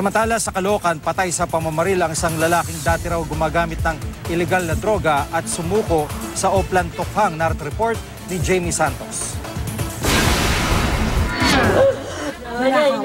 Samantala sa Caloocan, patay sa pamamaril ang isang lalaking dati raw gumagamit ng illegal na droga at sumuko sa Oplan Tokhang. Narrative report ni Jamie Santos.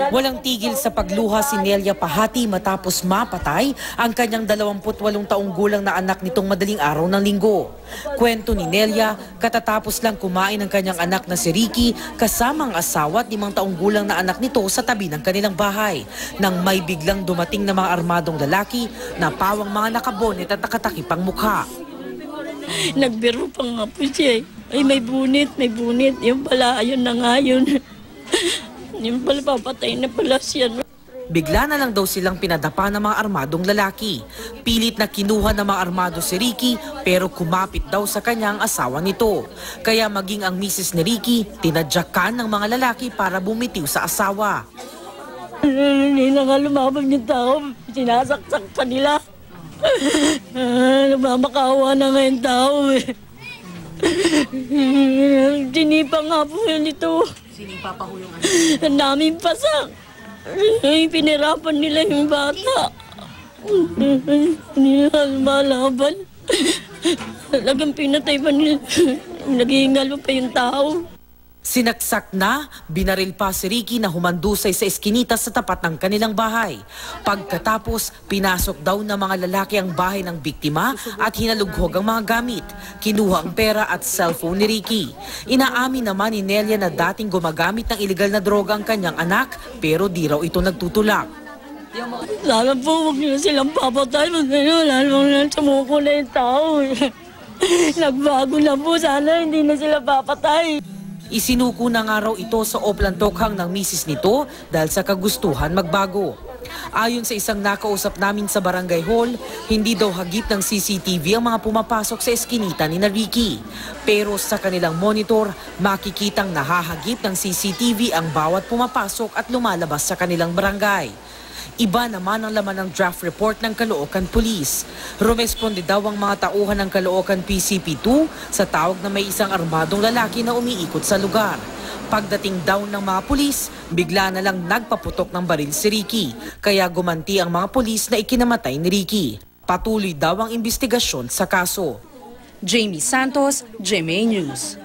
Walang tigil sa pagluha si Nelia Pahati matapos mapatay ang kanyang 28 taong gulang na anak nitong madaling araw ng linggo. Kwento ni Nelia, katatapos lang kumain ang kanyang anak na si Ricky kasama ang asawa at 5 taong gulang na anak nito sa tabi ng kanilang bahay nang may biglang dumating na mga armadong lalaki na pawang mga nakabonet at nakatakipang mukha. Nagbiro pa nga po siya. Ay, may bunit. Yung pala, ayun na nga yun. Yung pala, papatay na pala siya. Bigla na lang daw silang pinadapa ng mga armadong lalaki. Pilit na kinuha ng mga armado si Ricky pero kumapit daw sa kanyang asawa nito. Kaya maging ang misis ni Ricky, tinadyakan ng mga lalaki para bumitiw sa asawa. Hindi na nga lumabag yung tao. Sinasaksak pa nila. Namamakawa na nga yung tao eh. Sinipa nga po yun ito. Sinipa pa ho yung ano? Ang daming pasak. Pinirapan nila yung bata. Hindi nila malaban. Talagang pinatay pa nila. Naghihingal pa yung tao. Sinaksak na, binaril pa si Ricky na humandusay sa eskinita sa tapat ng kanilang bahay. Pagkatapos, pinasok daw ng mga lalaki ang bahay ng biktima at hinalughog ang mga gamit. Kinuha ang pera at cellphone ni Ricky. Inaamin naman ni Nelia na dating gumagamit ng iligal na droga ang kanyang anak pero di raw ito nagtutulak. Sana po huwag nyo silang papatay. Lalo na sumuko na yung tao. Nagbago na po. Sana hindi na sila papatay. Isinuko na nga raw ito sa Oplan Tokhang ng misis nito dahil sa kagustuhan magbago. Ayon sa isang nakausap namin sa barangay hall, hindi daw hagip ng CCTV ang mga pumapasok sa eskinita ni Ricky. Pero sa kanilang monitor, makikitang nahahagip ng CCTV ang bawat pumapasok at lumalabas sa kanilang barangay. Iba naman ang laman ng draft report ng Caloocan Police. Rumesponde daw ang mga tauhan ng Caloocan PCP2 sa tawag na may isang armadong lalaki na umiikot sa lugar. Pagdating daw ng mga pulis, bigla na lang nagpaputok ng baril si Ricky, kaya gumanti ang mga pulis na ikinamatay ni Ricky. Patuloy daw ang investigasyon sa kaso. Jamie Santos, GMA News.